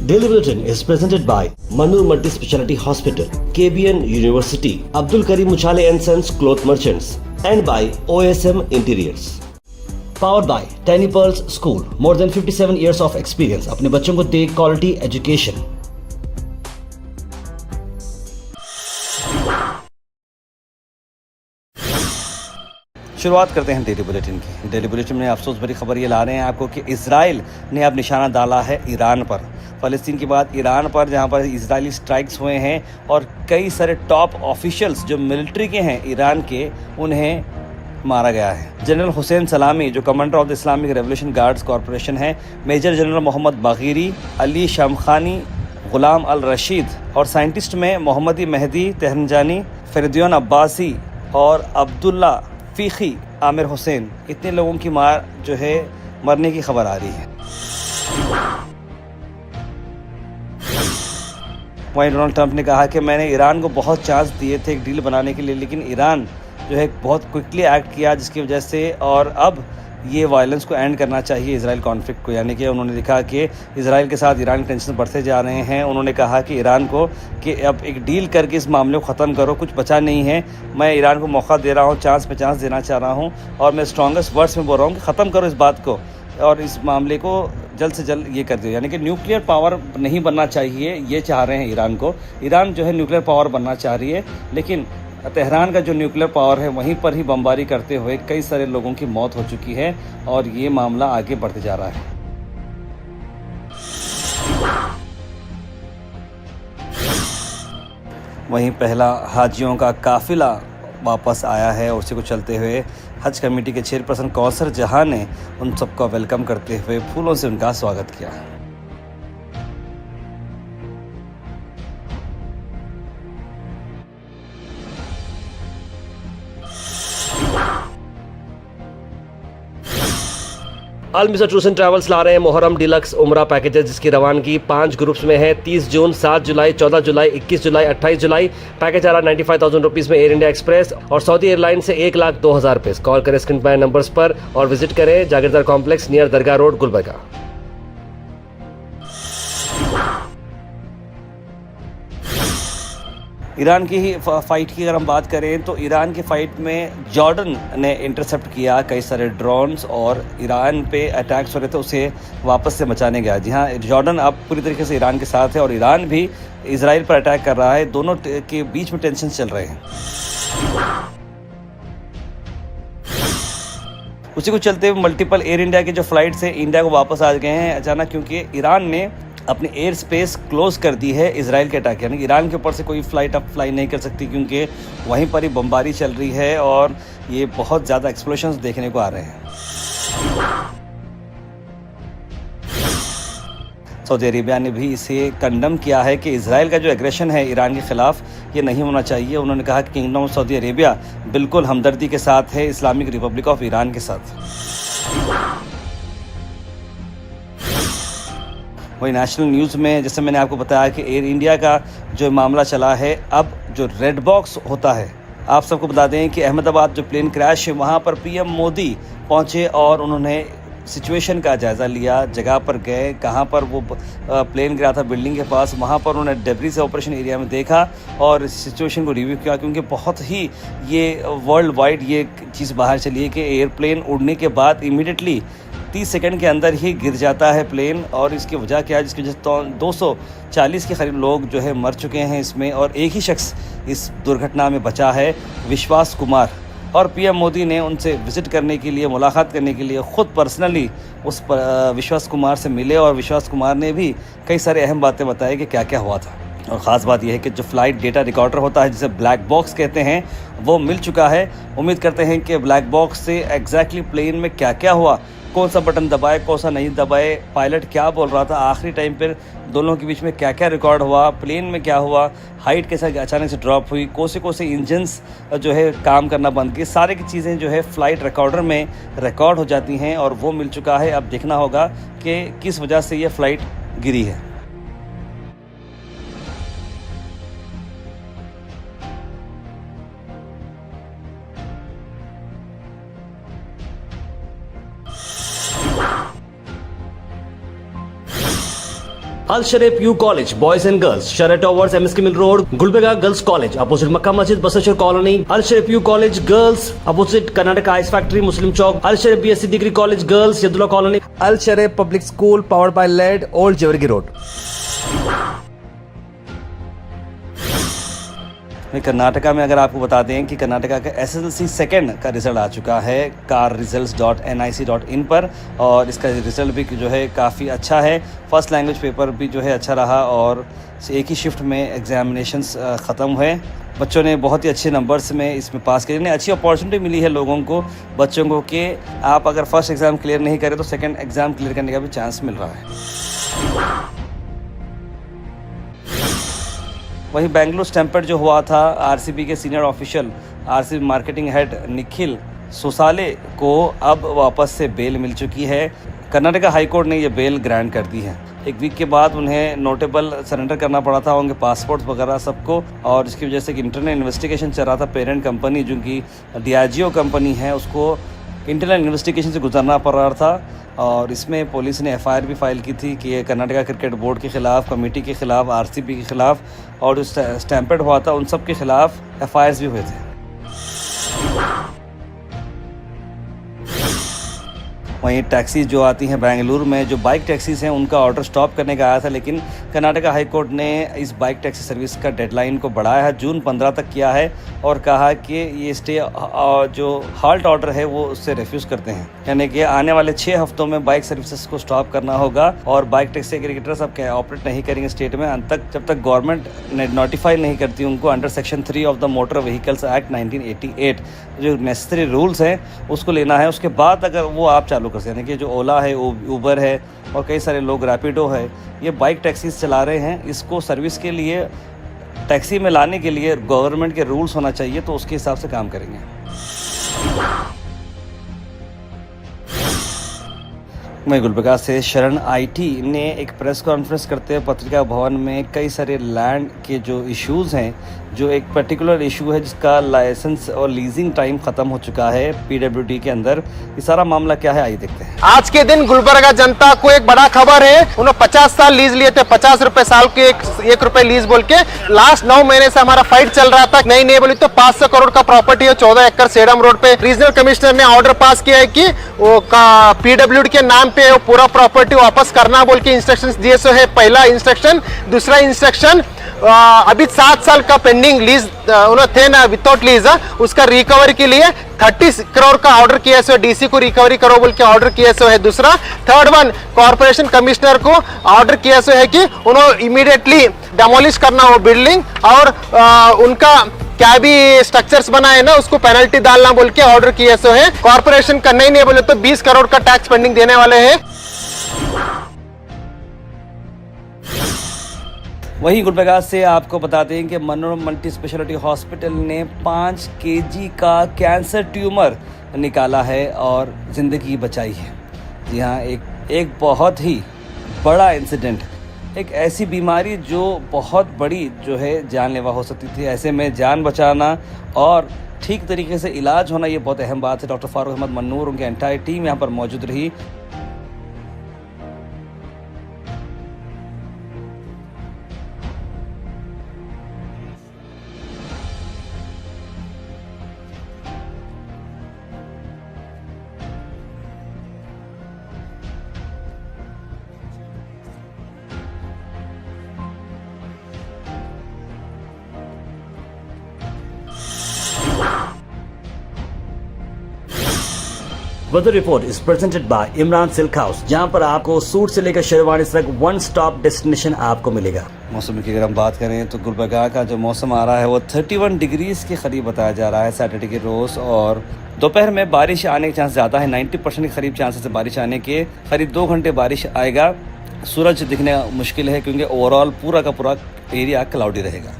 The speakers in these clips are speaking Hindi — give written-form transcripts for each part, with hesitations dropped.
Daily Bulletin is presented by Manur Multi Speciality Hospital, KBN University, Abdul Karim Uchale and Sons Cloth Merchants, and by OSM Interiors. Powered by Tiny Pearls School, more than 57 years of experience. अपने बच्चों को दे quality education. शुरुआत करते हैं डेली बुलेटिन की। डेली बुलेटिन में अफसोस भरी खबर ये ला रहे हैं आपको कि इजराइल ने अब निशाना डाला है ईरान पर। फ़लस्तीन के बाद ईरान पर, जहां पर इजरायली स्ट्राइक्स हुए हैं और कई सारे टॉप ऑफिशियल्स जो मिलिट्री के हैं ईरान के, उन्हें मारा गया है। जनरल हुसैन सलामी जो commander of the Islamic revolution guards corporation है, major general Mohammad Bagheri, Ali Shamkhani, Gholam Al Rashid और साइंटिस्ट में मोहम्मदी मेहदी तेहनजानी, फरीदुद्दीन अब्बासी और अब्दुल्ला फ़ीख़ी आमिर हुसैन, इतने लोगों की जो है मरने की खबर आ रही है। वहीं डोनाल्ड ट्रंप ने कहा कि मैंने ईरान को बहुत चांस दिए थे एक डील बनाने के लिए, लेकिन ईरान जो है बहुत क्विकली एक्ट किया, जिसकी वजह से और अब ये वायलेंस को एंड करना चाहिए इजराइल कॉन्फ्लिक्ट को। यानी कि उन्होंने लिखा कि इजराइल के साथ ईरान के टेंशन बढ़ते जा रहे हैं। उन्होंने कहा कि ईरान को कि अब एक डील करके इस मामले को ख़त्म करो, कुछ बचा नहीं है। मैं ईरान को मौका दे रहा हूँ, चांस पे चांस देना चाह रहा हूँ और मैं स्ट्रॉन्गेस्ट वर्ड्स में बोल रहा हूँ कि ख़त्म करो इस बात को और इस मामले को जल्द से जल्द ये कर दो। यानी कि न्यूक्लियर पावर नहीं बनना चाहिए, ये चाह रहे हैं ईरान को। ईरान जो है न्यूक्लियर पावर बनना चाह रही है, लेकिन तेहरान का जो न्यूक्लियर पावर है वहीं पर ही बमबारी करते हुए कई सारे लोगों की मौत हो चुकी है और ये मामला आगे बढ़ते जा रहा है। वहीं पहला हाजियों का काफिला वापस आया है और उसी को चलते हुए हज कमेटी के चेयरपर्सन कौसर जहां ने उन सबका वेलकम करते हुए फूलों से उनका स्वागत किया। अल मिसर टूर्स एंड ट्रैवल्स ला रहे हैं मुहर्रम डिलक्स उम्रा पैकेजेस, जिसकी रवानगी 5 ग्रुप्स में है। 30 जून, 7 जुलाई, 14 जुलाई, 21 जुलाई, 28 जुलाई। पैकेज आ रहा 95,000 रुपीज़ में एयर इंडिया एक्सप्रेस और सऊदी एयरलाइन से 1,02,000 रुपये। कॉल करें स्क्रीन पर नंबर्स पर और विजिट करें जागीरदार कॉम्प्लेक्स नियर दरगाह रोड, गुलबर्गा। ईरान की ही फ़ाइट की अगर हम बात करें तो ईरान की फ़ाइट में जॉर्डन ने इंटरसेप्ट किया कई सारे ड्रोन्स और ईरान पे अटैक्स हो रहे थे, उसे वापस से बचाने गया। जी हाँ, जॉर्डन अब पूरी तरीके से ईरान के साथ है और ईरान भी इजराइल पर अटैक कर रहा है। दोनों के बीच में टेंशन चल रहे हैं। उसी को चलते हुए मल्टीपल एयर इंडिया के जो फ्लाइट्स है इंडिया को वापस आ गए हैं अचानक, क्योंकि ईरान ने अपनी एयर स्पेस क्लोज कर दी है इजराइल के अटैक। यानी कि ईरान के ऊपर से कोई फ़्लाइट अब फ्लाई नहीं कर सकती, क्योंकि वहीं पर ही बमबारी चल रही है और ये बहुत ज़्यादा एक्सप्लोशंस देखने को आ रहे हैं। सऊदी अरेबिया ने भी इसे कंडम किया है कि इजराइल का जो एग्रेशन है ईरान के ख़िलाफ़, ये नहीं होना चाहिए। उन्होंने कहा कि किंगडम ऑफ सऊदी अरेबिया बिल्कुल हमदर्दी के साथ है इस्लामिक रिपब्लिक ऑफ ईरान के साथ। वही नेशनल न्यूज़ में जैसे मैंने आपको बताया कि एयर इंडिया का जो मामला चला है, अब जो रेड बॉक्स होता है, आप सबको बता दें कि अहमदाबाद जो प्लेन क्रैश है वहाँ पर पीएम मोदी पहुँचे और उन्होंने सिचुएशन का जायज़ा लिया। जगह पर गए, कहाँ पर वो प्लेन गिरा था बिल्डिंग के पास, वहाँ पर उन्होंने डेब्री से ऑपरेशन एरिया में देखा और सिचुएशन को रिव्यू किया, क्योंकि बहुत ही ये वर्ल्ड वाइड ये चीज़ बाहर चली है कि एयरप्लेन उड़ने के बाद इमीडिएटली 30 सेकंड के अंदर ही गिर जाता है प्लेन। और इसकी वजह क्या है, जिसकी वजह से 240 के करीब लोग जो है मर चुके हैं इसमें और एक ही शख्स इस दुर्घटना में बचा है, विश्वास कुमार। और पीएम मोदी ने उनसे विज़िट करने के लिए, मुलाकात करने के लिए ख़ुद पर्सनली उस विश्वास कुमार से मिले और विश्वास कुमार ने भी कई सारे अहम बातें बताई कि क्या क्या हुआ था। और ख़ास बात यह है कि जो फ़्लाइट डेटा रिकॉर्डर होता है, जिसे ब्लैक बॉक्स कहते हैं, वो मिल चुका है। उम्मीद करते हैं कि ब्लैक बॉक्स से एग्जैक्टली प्लेन में क्या क्या हुआ, कौन सा बटन दबाए, कौन सा नहीं दबाए, पायलट क्या बोल रहा था, आखिरी टाइम पर दोनों के बीच में क्या क्या रिकॉर्ड हुआ, प्लेन में क्या हुआ, हाइट कैसे अचानक से ड्रॉप हुई, कौन से इंजन्स जो है काम करना बंद किए, सारे की चीज़ें जो है फ़्लाइट रिकॉर्डर में रिकॉर्ड हो जाती हैं और वो मिल चुका है। अब देखना होगा कि किस वजह से ये फ़्लाइट गिरी है। Al Sharif U college boys and girls, Sharay towers, MSK mill road, Gulbarga girls college opposite Makka Masjid, Basaveshwar colony, Al Sharif U college girls opposite Karnataka ice factory, Muslim Chowk, Al Sharif BSc degree college girls, Yadulla colony, Al Sharif public school powered by लेड, ओल्ड जेवरगी रोड। कर्नाटका में अगर आपको बता दें कि कर्नाटका का SSLC सेकेंड का रिज़ल्ट आ चुका है carresults.nic.in पर, और इसका रिज़ल्ट भी जो है काफ़ी अच्छा है। फर्स्ट लैंग्वेज पेपर भी जो है अच्छा रहा और एक ही शिफ्ट में एग्जामिनेशंस ख़त्म हुए। बच्चों ने बहुत ही अच्छे नंबर्स में इसमें पास किए। अच्छी अपॉर्चुनिटी मिली है लोगों को, बच्चों को, कि आप अगर फर्स्ट एग्ज़ाम क्लियर नहीं करें तो सेकेंड एग्ज़ाम क्लियर करने का भी चांस मिल रहा है। वहीं बेंगलुरु स्टैम्पेड जो हुआ था, RCB के senior official RCB marketing head Nikhil Sosale को अब वापस से बेल मिल चुकी है। कर्नाटका हाई कोर्ट ने ये बेल ग्रांट कर दी है। एक वीक के बाद उन्हें नोटेबल सरेंडर करना पड़ा था, उनके पासपोर्ट वगैरह सबको, और जिसकी वजह से कि इंटरनल इन्वेस्टिगेशन चल रहा था। पेरेंट कंपनी जो कि Diageo कंपनी है, उसको इंटरनल इन्वेस्टिगेशन से गुजरना पड़ रहा था, और इसमें पुलिस ने FIR भी फाइल की थी कि ये कर्नाटका क्रिकेट बोर्ड के ख़िलाफ़, कमेटी के ख़िलाफ़, RCB के ख़िलाफ़, और जो स्टैम्पेड हुआ था उन सब के ख़िलाफ़ FIRs भी हुए थे। वहीं टैक्सी जो आती हैं बेंगलुरु में, जो बाइक टैक्सीज़ हैं, उनका ऑर्डर स्टॉप करने का आया था, लेकिन कर्नाटका हाई कोर्ट ने इस बाइक टैक्सी सर्विस का डेडलाइन को बढ़ाया है, जून 15 तक किया है, और कहा कि ये स्टे जो हाल्ट ऑर्डर है वो उससे रिफ्यूज़ करते हैं, यानी कि आने वाले 6 हफ्तों में बाइक सर्विसेज को स्टॉप करना होगा, और बाइक टैक्सी एग्रीगेटर्स अब ऑपरेट नहीं करेंगे स्टेट में अंत तक, जब तक गवर्नमेंट ने नोटिफाई नहीं करती उनको under section 3 of the motor vehicles act 1988 जो नेसेसरी रूल्स हैं उसको लेना है। उसके बाद अगर वो आप चालू कर सकते हैं, यानी कि जो ओला है, उबर है, और कई सारे लोग रैपिडो है, ये बाइक टैक्सीज चला रहे हैं, इसको सर्विस के लिए टैक्सी में लाने के लिए गवर्नमेंट के रूल्स होना चाहिए, तो उसके हिसाब से काम करेंगे। मैं गुलबर्गा से शरण IT ने एक प्रेस कॉन्फ्रेंस करते हुए पत्रिका भवन में कई सारे लैंड के जो इश्यूज़ हैं, जो एक पर्टिकुलर इशू है जिसका लाइसेंस और लीजिंग टाइम ख़त्म हो चुका है PWD के अंदर, ये सारा मामला क्या है आइए देखते हैं। आज के दिन गुलबर्गा जनता को एक बड़ा खबर है। उन्होंने 50 साल लीज लिए थे, 50 रुपए साल के, 1 रुपए लीज बोल के। लास्ट 9 महीने से हमारा फाइट चल रहा था, नहीं बोली तो 500 करोड़ का प्रॉपर्टी है 14 एकड़ सेडम रोड पे। रीजनल कमिश्नर ने ऑर्डर पास किया है कि वो PWD के नाम पे वो पूरा प्रॉपर्टी वापस करना बोल के इंस्ट्रक्शंस दिए। सो है पहला इंस्ट्रक्शन। दूसरा इंस्ट्रक्शन, अभी 7 साल का पेंडिंग लीज उन्होंने थे ना विदाउट लीज, उसका रिकवरी के लिए 30 करोड़ का ऑर्डर किया सो DC को रिकवरी करो बोल के ऑर्डर किया सो है। दूसरा, थर्ड वन, कॉर्पोरेशन कमिश्नर को ऑर्डर किया सो है कि उन्होंने इमीडिएटली डेमोलिश करना वो बिल्डिंग, और उनका क्या भी स्ट्रक्चर्स बनाए ना उसको पेनल्टी डालना बोल के ऑर्डर किया सो है। कॉर्पोरेशन करना ही नहीं बोले तो 20 करोड़ का टैक्स पेंडिंग देने वाले हैं। वहीं गुलबर्गा से आपको बता दें कि मनोरम मल्टी स्पेशलिटी हॉस्पिटल ने 5 kg का कैंसर ट्यूमर निकाला है और ज़िंदगी बचाई है। जी हाँ, एक बहुत ही बड़ा इंसिडेंट, एक ऐसी बीमारी जो बहुत बड़ी जो है जानलेवा हो सकती थी, ऐसे में जान बचाना और ठीक तरीके से इलाज होना, ये बहुत अहम बात है। डॉक्टर फारूक अहमद मन्नूर, उनकी एंटायर टीम यहाँ पर मौजूद रही। Weather report is presented by Imran silk house, जहां पर आपको सूट से लेकर शेरवानी तक वन स्टॉप डेस्टिनेशन आपको मिलेगा। मौसम की अगर हम बात करें तो गुलबर्गा का जो मौसम आ रहा है वो 31 डिग्रीज के करीब बताया जा रहा है सैटरडे के रोज़, और दोपहर में बारिश आने के चांस ज़्यादा है। 90% के करीब चांसेस है बारिश आने के। करीब 2 घंटे बारिश आएगा। सूरज दिखने मुश्किल है क्योंकि ओवरऑल पूरा का पूरा एरिया क्लाउडी रहेगा।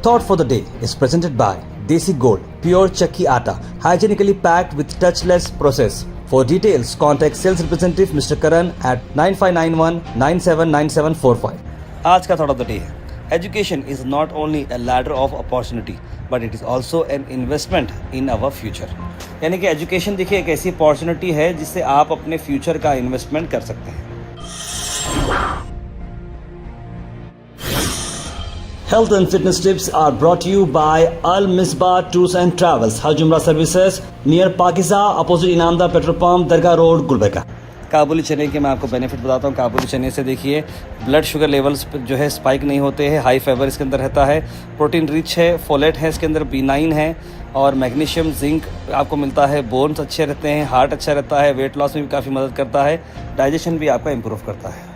Thought for the day is presented by Desi Gold, pure chakki atta, hygienically packed with touchless process. For details, contact sales representative Mr. Karan at 9591 979745. आज का थॉट ऑफ द डे है, Education is not only a ladder of opportunity, but it is also an investment in our future. यानी कि एजुकेशन देखिए एक ऐसी अपॉर्चुनिटी है जिससे आप अपने फ्यूचर का इन्वेस्टमेंट कर सकते हैं। Health and fitness tips are brought to you by Al Misbah Tours and Travels, Hajj Umrah Services, near Pakiza, opposite Inamda Petrol Pump, Dargah Road, Gulbarga. काबुली चने के मैं आपको बेनिफिट बताता हूँ। काबुली चने से देखिए ब्लड शुगर लेवल्स जो है स्पाइक नहीं होते हैं, हाई फाइबर इसके अंदर रहता है, प्रोटीन रिच है, फोलेट है इसके अंदर, B9 है और मैग्नीशियम जिंक आपको मिलता है, बोन्स अच्छे रहते हैं, हार्ट अच्छा रहता है, वेट लॉस में भी काफ़ी मदद करता है, डाइजेशन भी आपका इम्प्रूव करता है।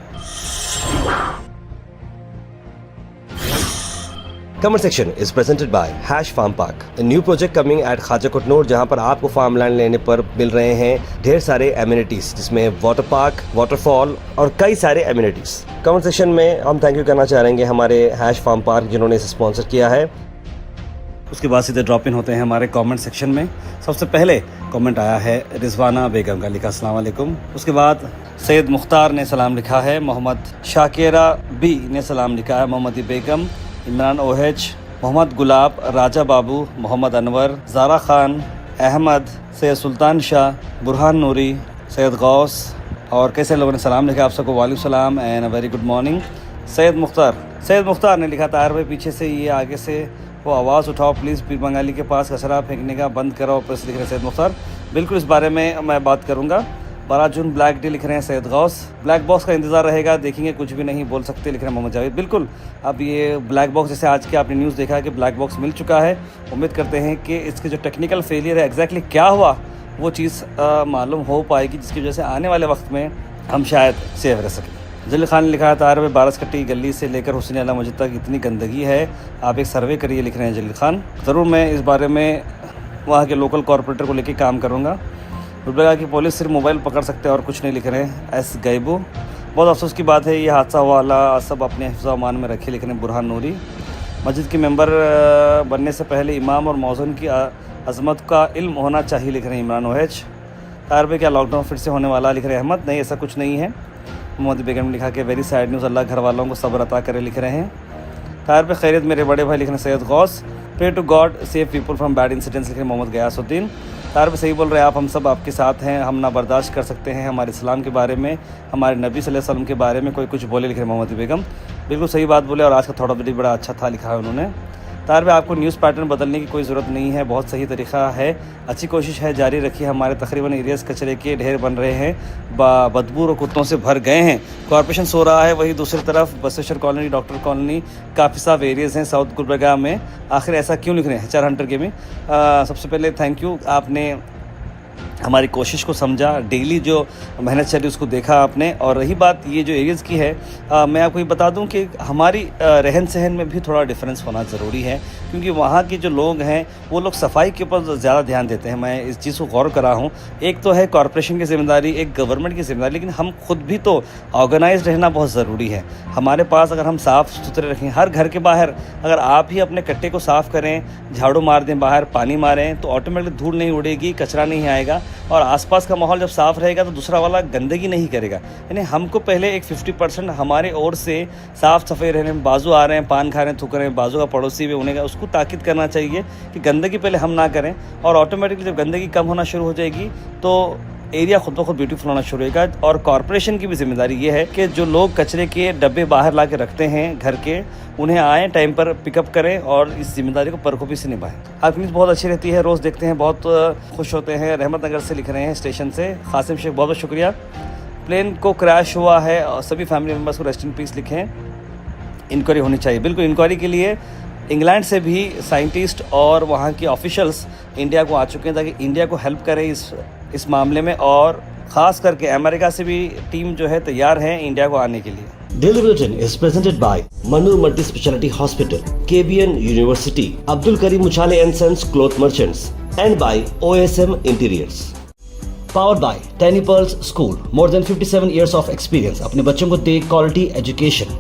Comment section is presented by hash farm park, a new project coming at खाजा कोटनूर, जहां पर आपको फार्म लैंड लेने पर मिल रहे हैं ढेर सारे एमिनिटीज, जिसमें वाटर पार्क, वाटरफॉल और कई सारे एमिनिटीज। कमेंट सेक्शन में हम थैंक यू करना चाहेंगे हमारे हैश फार्म पार्क जिन्होंने इसे स्पॉन्सर किया है। उसके बाद सीधे ड्रॉप इन होते हैं हमारे कमेंट सेक्शन में। सबसे पहले कमेंट आया है रिजवाना बेगम का, लिखा अस्सलाम वालेकुम। उसके बाद सैयद मुख्तार ने सलाम लिखा है, मोहम्मद शाकिरा बी ने सलाम लिखा है, मोहम्मद बेगम, इमरान OH, मोहम्मद गुलाब, राजा बाबू, मोहम्मद अनवर, ज़ारा खान, अहमद, सैयद सुल्तान शाह, बुरहान नूरी, सैयद गौस और कैसे लोगों ने सलाम लिखा आप सबको, वालेकुम सलाम and a very good morning. Syed Mukhtar ने लिखा, तार भाई पीछे से ये आगे से वो आवाज़ उठाओ प्लीज़, पीर बंगाली के पास कचरा फेंकने का बंद कराओ प्लीज़, लिख रहे हैं सैयद मुख्तार। बिल्कुल इस बारे में मैं बात करूँगा। 12 जून ब्लैक डे लिख रहे हैं सैयद गौस, ब्लैक बॉक्स का इंतज़ार रहेगा, देखेंगे कुछ भी नहीं बोल सकते, लिख रहे हैं मोहम्मद जावेद। बिल्कुल अब ये ब्लैक बॉक्स, जैसे आज के आपने न्यूज़ देखा है कि ब्लैक बॉक्स मिल चुका है, उम्मीद करते हैं कि इसके जो टेक्निकल फेलियर है एग्जैक्टली क्या हुआ वो चीज़ मालूम हो पाएगी, जिसकी वजह से आने वाले वक्त में हम शायद सेव रह सकें। जलील खान ने लिखा है, तार में बारसकट्टी गली से लेकर हुसैन अला मस्जिद तक इतनी गंदगी है, आप एक सर्वे करिए, लिख रहे हैं जलील खान। ज़रूर मैं इस बारे में वहाँ के लोकल कॉरपोरेटर को लेकर काम करूँगा। गुलबर्गा की पुलिस सिर्फ मोबाइल पकड़ सकते हैं और कुछ नहीं, लिख रहे हैं एस गैबू। बहुत अफसोस की बात है, ये हादसा हुआ, अल्लाह सब अपने हिफ्ज़ अमान में रखे, लिख रहे हैं बुरहान नूरी। मस्जिद के मेंबर बनने से पहले इमाम और मौज़न की अज़मत का इल्म होना चाहिए, लिख रहे हैं इमरान OH। तार पे क्या लॉकडाउन फिर से होने वाला, लिख रहे हैं अहमद। नहीं, ऐसा कुछ नहीं है। मोहम्मद बेगम ने लिखा कि वेरी सैड न्यूज़, अल्लाह घर वालों को सब्र अता करे, लिख रहे हैं। तार पे खैरियत मेरे बड़े भाई, लिख रहे हैं Syed Ghaus. Pray to God save people from bad incidents, लिख रहे हैं मोहम्मद गयासुद्दीन। तार पे सही बोल रहे हैं आप, हम सब आपके साथ हैं, हम ना बर्दाश्त कर सकते हैं हमारे इस्लाम के बारे में, हमारे नबी सल्लल्लाहु अलैहि वसल्लम के बारे में कोई कुछ बोले, लिख रहे हैं मोहम्मद बेगम। बिल्कुल सही बात बोले और आज का थोड़ा भी बड़ा अच्छा था, लिखा है उन्होंने। तार पे आपको न्यूज़ पैटर्न बदलने की कोई ज़रूरत नहीं है, बहुत सही तरीक़ा है, अच्छी कोशिश है, जारी रखिए। हमारे तकरीबन एरियाज़ कचरे के ढेर बन रहे हैं, बदबू और कुत्तों से भर गए हैं, कॉर्पोरेशन सो रहा है, वही दूसरी तरफ बसेश्वर कॉलोनी, डॉक्टर कॉलोनी, काफ़ी सारे एरियाज़ हैं साउथ गुलबर्गा में। आखिर ऐसा क्यों लिख रहे हैं चार हंटर के में? सबसे पहले थैंक यू, आपने हमारी कोशिश को समझा, डेली जो मेहनत चल रही उसको देखा आपने। और रही बात ये जो एरियाज़ की है, मैं आपको ये बता दूं कि हमारी रहन सहन में भी थोड़ा डिफरेंस होना ज़रूरी है, क्योंकि वहाँ के जो लोग हैं वो लोग सफाई के ऊपर ज़्यादा ध्यान देते हैं। मैं इस चीज़ को गौर करा हूँ। एक तो है कॉरपोरेशन की जिम्मेदारी, एक गवर्नमेंट की जिम्मेदारी, लेकिन हम खुद भी तो ऑर्गेनाइज रहना बहुत ज़रूरी है। हमारे पास अगर हम साफ़ सुथरे रखें, हर घर के बाहर अगर आप ही अपने कट्टे को साफ़ करें, झाड़ू मार दें, बाहर पानी मारें, तो ऑटोमेटिकली धूल नहीं उड़ेगी, कचरा नहीं आएगा और आसपास का माहौल जब साफ़ रहेगा तो दूसरा वाला गंदगी नहीं करेगा। यानी हमको पहले एक 50% हमारे ओर से साफ़ सफाई रहने में, बाजू आ रहे हैं, पान खा रहे हैं, थूक रहे हैं, बाजू का पड़ोसी भी उन्हें उसको ताकीद करना चाहिए कि गंदगी पहले हम ना करें। और ऑटोमेटिकली जब गंदगी कम होना शुरू हो जाएगी तो एरिया खुद ब खुद ब्यूटीफुल होना शुरू होगा। और कॉरपोरेशन की भी जिम्मेदारी ये है कि जो लोग कचरे के डब्बे बाहर ला के रखते हैं घर के, उन्हें आएँ, टाइम पर पिकअप करें और इस जिम्मेदारी को बखूबी से निभाएं। आपकी न्यूज़ बहुत अच्छी रहती है, रोज़ देखते हैं, बहुत खुश होते हैं। रहमत नगर से लिख रहे हैं स्टेशन से कासिम शेख, बहुत बहुत शुक्रिया। प्लेन को क्रैश हुआ है और सभी फैमिली मेम्बर्स को रेस्ट इन पीस लिखें, इंक्वायरी होनी चाहिए। बिल्कुल, इंक्वायरी के लिए इंग्लैंड से भी साइंटिस्ट और वहाँ के ऑफिशियल्स इंडिया को आ चुके हैं ताकि इंडिया को हेल्प करें इस मामले में, और ख़ास करके अमेरिका से भी टीम जो है तैयार है इंडिया को आने के लिए। Daily Bulletin is presented by Manur Multi Speciality Hospital, KBN University, Abdul Karim Muchale and Sons Cloth Merchants, and by OSM Interiors. Powered by Tiny Pearls School, more than 57 years of experience. अपने बच्चों को दे क्वालिटी एजुकेशन।